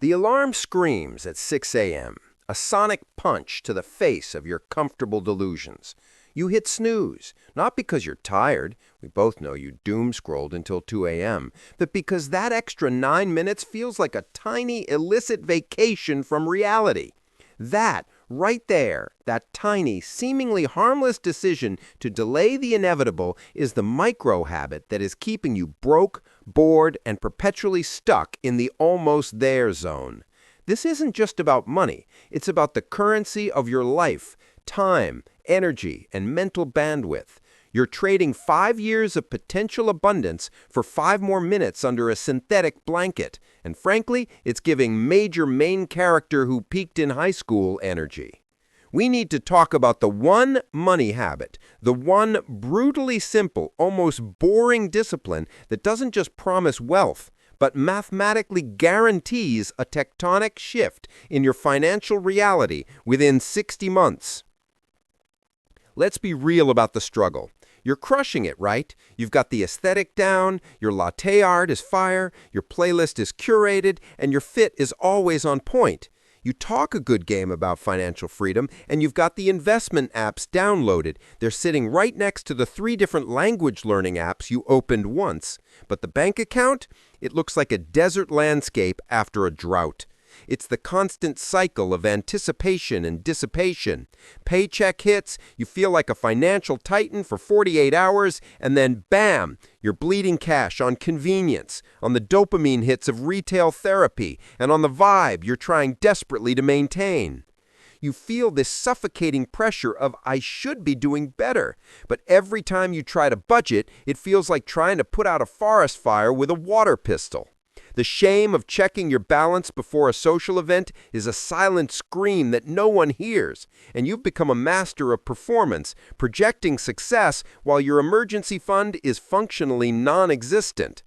The alarm screams at 6 a.m., a sonic punch to the face of your comfortable delusions. You hit snooze, not because you're tired, we both know you doom-scrolled until 2 a.m., but because that extra 9 minutes feels like a tiny illicit vacation from reality. That, right there, that tiny, seemingly harmless decision to delay the inevitable is the micro-habit that is keeping you broke, bored, and perpetually stuck in the almost there zone. This isn't just about money. It's about the currency of your life, time, energy, and mental bandwidth. You're trading 5 years of potential abundance for 5 more minutes under a synthetic blanket. And frankly, it's giving major main character who peaked in high school energy. We need to talk about the one money habit, the one brutally simple, almost boring discipline that doesn't just promise wealth, but mathematically guarantees a tectonic shift in your financial reality within 60 months. Let's be real about the struggle. You're crushing it, right? You've got the aesthetic down, your latte art is fire, your playlist is curated, and your fit is always on point. You talk a good game about financial freedom, and you've got the investment apps downloaded. They're sitting right next to the 3 different language learning apps you opened once. But the bank account? It looks like a desert landscape after a drought. It's the constant cycle of anticipation and dissipation. Paycheck hits, you feel like a financial titan for 48 hours, and then bam, you're bleeding cash on convenience, on the dopamine hits of retail therapy, and on the vibe you're trying desperately to maintain. You feel this suffocating pressure of, I should be doing better. But every time you try to budget, it feels like trying to put out a forest fire with a water pistol. The shame of checking your balance before a social event is a silent scream that no one hears, and you've become a master of performance, projecting success while your emergency fund is functionally non-existent.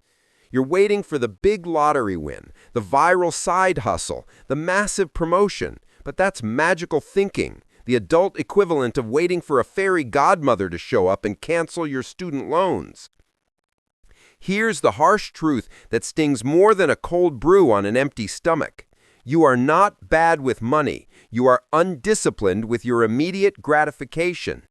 You're waiting for the big lottery win, the viral side hustle, the massive promotion, but that's magical thinking, the adult equivalent of waiting for a fairy godmother to show up and cancel your student loans. Here's the harsh truth that stings more than a cold brew on an empty stomach. You are not bad with money. You are undisciplined with your immediate gratification.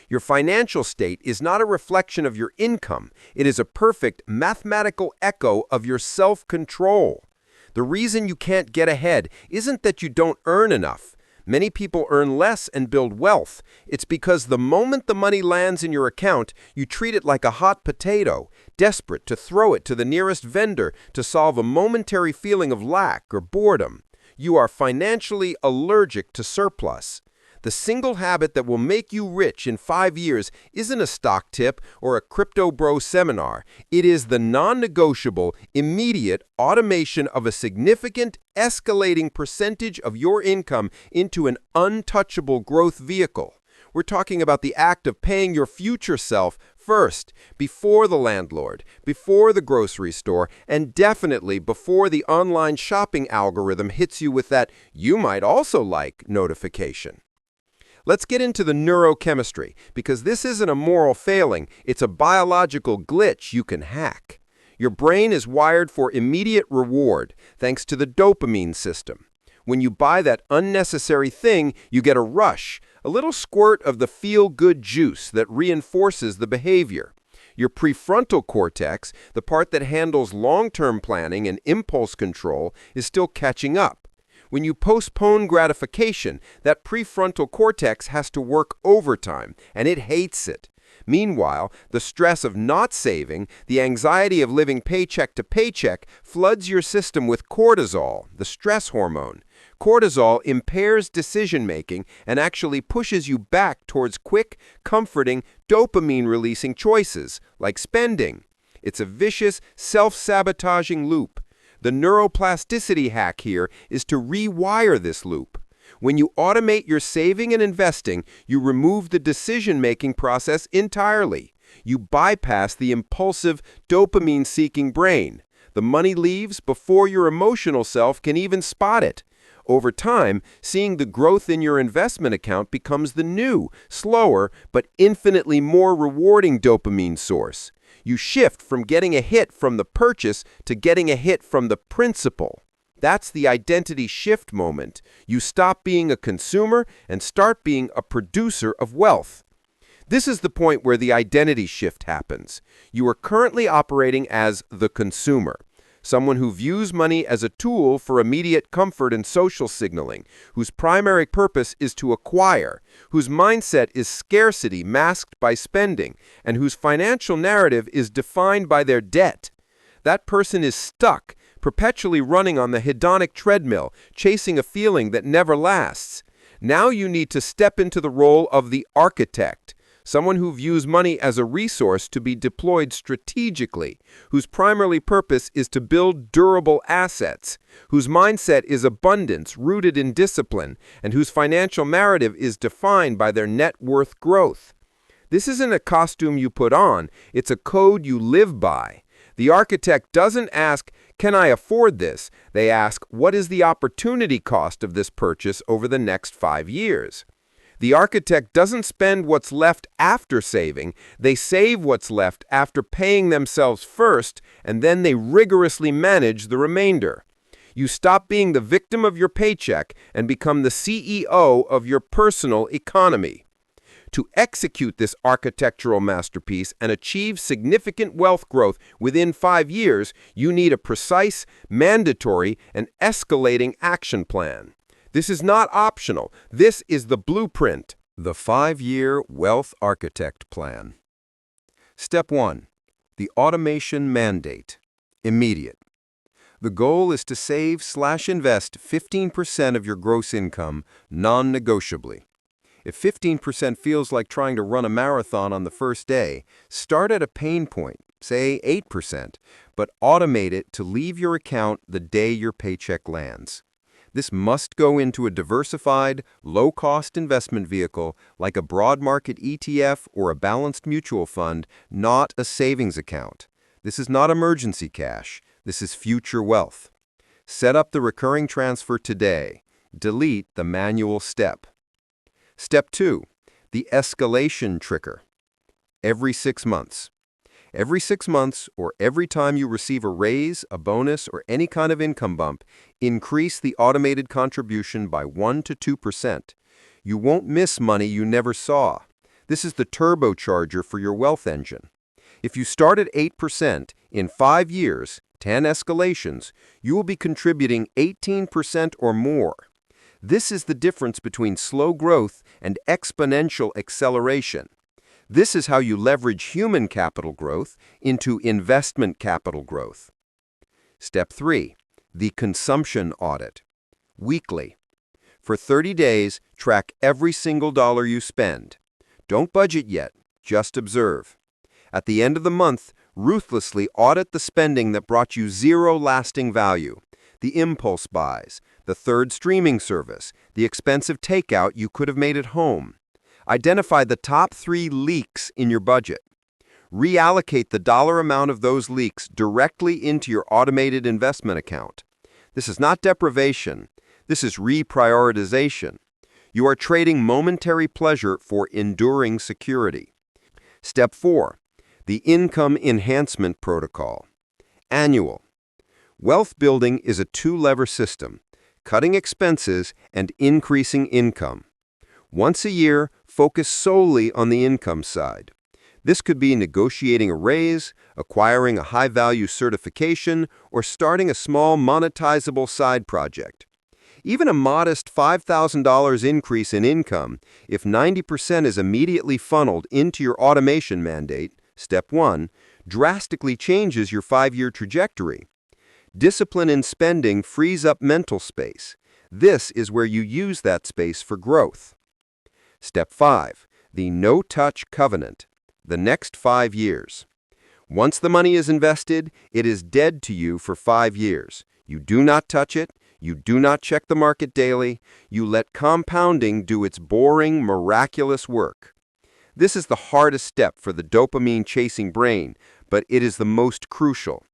Your financial state is not a reflection of your income. It is a perfect mathematical echo of your self-control. The reason you can't get ahead isn't that you don't earn enough. Many people earn less and build wealth. It's because the moment the money lands in your account, you treat it like a hot potato, desperate to throw it to the nearest vendor to solve a momentary feeling of lack or boredom. You are financially allergic to surplus. The single habit that will make you rich in 5 years isn't a stock tip or a crypto bro seminar. It is the non-negotiable, immediate automation of a significant, escalating percentage of your income into an untouchable growth vehicle. We're talking about the act of paying your future self first, before the landlord, before the grocery store, and definitely before the online shopping algorithm hits you with that "you might also like" notification. Let's get into the neurochemistry, because this isn't a moral failing, it's a biological glitch you can hack. Your brain is wired for immediate reward, thanks to the dopamine system. When you buy that unnecessary thing, you get a rush, a little squirt of the feel-good juice that reinforces the behavior. Your prefrontal cortex, the part that handles long-term planning and impulse control, is still catching up. When you postpone gratification, that prefrontal cortex has to work overtime, and it hates it. Meanwhile, the stress of not saving, the anxiety of living paycheck to paycheck, floods your system with cortisol, the stress hormone. Cortisol impairs decision-making and actually pushes you back towards quick, comforting, dopamine-releasing choices, like spending. It's a vicious, self-sabotaging loop. The neuroplasticity hack here is to rewire this loop. When you automate your saving and investing, you remove the decision-making process entirely. You bypass the impulsive, dopamine-seeking brain. The money leaves before your emotional self can even spot it. Over time, seeing the growth in your investment account becomes the new, slower, but infinitely more rewarding dopamine source. You shift from getting a hit from the purchase to getting a hit from the principal. That's the identity shift moment. You stop being a consumer and start being a producer of wealth. This is the point where the identity shift happens. You are currently operating as the consumer, someone who views money as a tool for immediate comfort and social signaling, whose primary purpose is to acquire, whose mindset is scarcity masked by spending, and whose financial narrative is defined by their debt. That person is stuck, perpetually running on the hedonic treadmill, chasing a feeling that never lasts. Now you need to step into the role of the architect, someone who views money as a resource to be deployed strategically, whose primary purpose is to build durable assets, whose mindset is abundance rooted in discipline, and whose financial narrative is defined by their net worth growth. This isn't a costume you put on, it's a code you live by. The architect doesn't ask, "Can I afford this?" They ask, "What is the opportunity cost of this purchase over the next 5 years?" The architect doesn't spend what's left after saving, they save what's left after paying themselves first, and then they rigorously manage the remainder. You stop being the victim of your paycheck and become the CEO of your personal economy. To execute this architectural masterpiece and achieve significant wealth growth within 5 years, you need a precise, mandatory, and escalating action plan. This is not optional. This is the blueprint. The 5-year Wealth Architect Plan. Step 1. The Automation Mandate. Immediate. The goal is to save/invest 15% of your gross income non-negotiably. If 15% feels like trying to run a marathon on the first day, start at a pain point, say 8%, but automate it to leave your account the day your paycheck lands. This must go into a diversified, low-cost investment vehicle like a broad market ETF or a balanced mutual fund, not a savings account. This is not emergency cash. This is future wealth. Set up the recurring transfer today. Delete the manual step. Step 2. The escalation trigger. Every 6 months. Every 6 months, or every time you receive a raise, a bonus, or any kind of income bump, increase the automated contribution by 1 to 2%. You won't miss money you never saw. This is the turbocharger for your wealth engine. If you start at 8%, in 5 years, 10 escalations, you will be contributing 18% or more. This is the difference between slow growth and exponential acceleration. This is how you leverage human capital growth into investment capital growth. Step 3. The consumption audit. Weekly. For 30 days, track every single dollar you spend. Don't budget yet, just observe. At the end of the month, ruthlessly audit the spending that brought you zero lasting value. The impulse buys, the third streaming service, the expensive takeout you could have made at home. Identify the top 3 leaks in your budget. Reallocate the dollar amount of those leaks directly into your automated investment account. This is not deprivation. This is reprioritization. You are trading momentary pleasure for enduring security. Step 4. The Income Enhancement Protocol. Annual. Wealth building is a 2-lever system, cutting expenses and increasing income. Once a year, focus solely on the income side. This could be negotiating a raise, acquiring a high-value certification, or starting a small monetizable side project. Even a modest $5,000 increase in income, if 90% is immediately funneled into your automation mandate, step 1, drastically changes your 5-year trajectory. Discipline in spending frees up mental space. This is where you use that space for growth. Step 5. The no-touch covenant. The next 5 years. Once the money is invested, it is dead to you for 5 years. You do not touch it. You do not check the market daily. You let compounding do its boring, miraculous work. This is the hardest step for the dopamine-chasing brain, but it is the most crucial.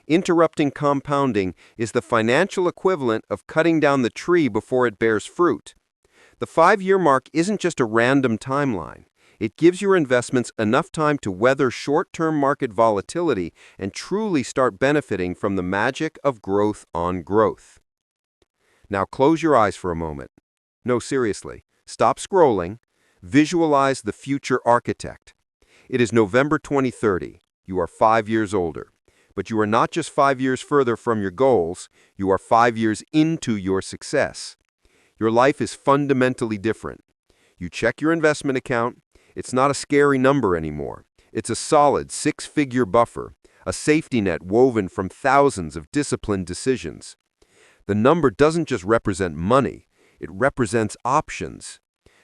Interrupting compounding is the financial equivalent of cutting down the tree before it bears fruit. The 5-year mark isn't just a random timeline. It gives your investments enough time to weather short-term market volatility and truly start benefiting from the magic of growth on growth. Now close your eyes for a moment. No, seriously. Stop scrolling. Visualize the future architect. It is November 2030. You are 5 years older. But you are not just 5 years further from your goals, you are 5 years into your success. Your life is fundamentally different. You check your investment account. It's not a scary number anymore. It's a solid 6-figure buffer, a safety net woven from thousands of disciplined decisions. The number doesn't just represent money, it represents options.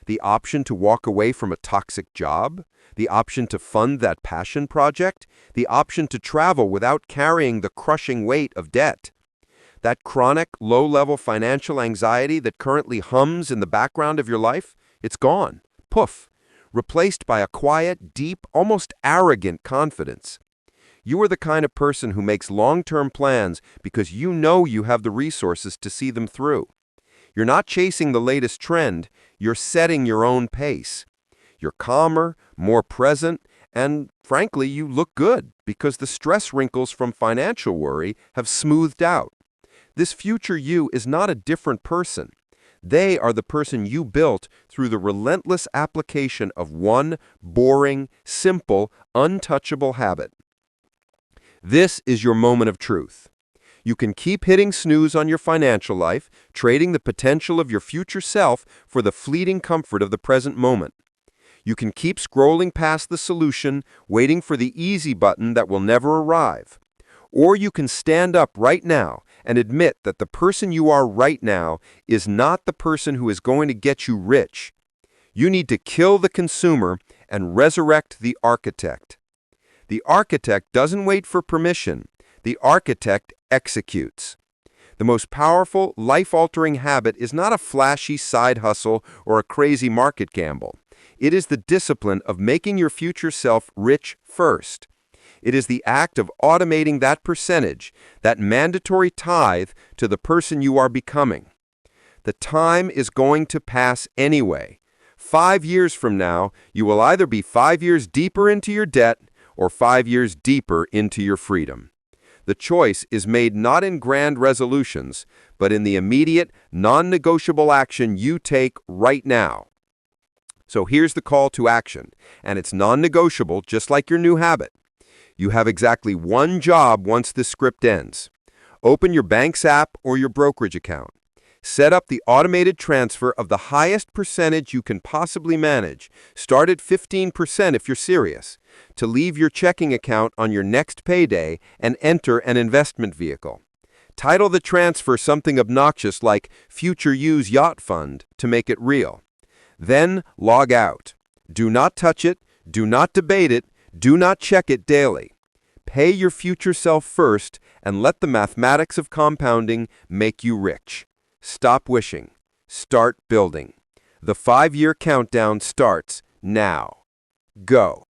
The option to walk away from a toxic job, the option to fund that passion project, the option to travel without carrying the crushing weight of debt. That chronic, low-level financial anxiety that currently hums in the background of your life, it's gone. Poof. Replaced by a quiet, deep, almost arrogant confidence. You are the kind of person who makes long-term plans because you know you have the resources to see them through. You're not chasing the latest trend, you're setting your own pace. You're calmer, more present, and frankly, you look good because the stress wrinkles from financial worry have smoothed out. This future you is not a different person. They are the person you built through the relentless application of one boring, simple, untouchable habit. This is your moment of truth. You can keep hitting snooze on your financial life, trading the potential of your future self for the fleeting comfort of the present moment. You can keep scrolling past the solution, waiting for the easy button that will never arrive. Or you can stand up right now and admit that the person you are right now is not the person who is going to get you rich. You need to kill the consumer and resurrect the architect. The architect doesn't wait for permission. The architect executes. The most powerful, life-altering habit is not a flashy side hustle or a crazy market gamble. It is the discipline of making your future self rich first. It is the act of automating that percentage, that mandatory tithe to the person you are becoming. The time is going to pass anyway. 5 years from now, you will either be 5 years deeper into your debt or 5 years deeper into your freedom. The choice is made not in grand resolutions, but in the immediate, non-negotiable action you take right now. So here's the call to action, and it's non-negotiable just like your new habit. You have exactly one job once this script ends. Open your bank's app or your brokerage account. Set up the automated transfer of the highest percentage you can possibly manage. Start at 15% if you're serious, to leave your checking account on your next payday and enter an investment vehicle. Title the transfer something obnoxious like Future You's Yacht Fund to make it real. Then log out. Do not touch it, do not debate it, do not check it daily. Pay your future self first and let the mathematics of compounding make you rich. Stop wishing. Start building. The 5-year countdown starts now. Go.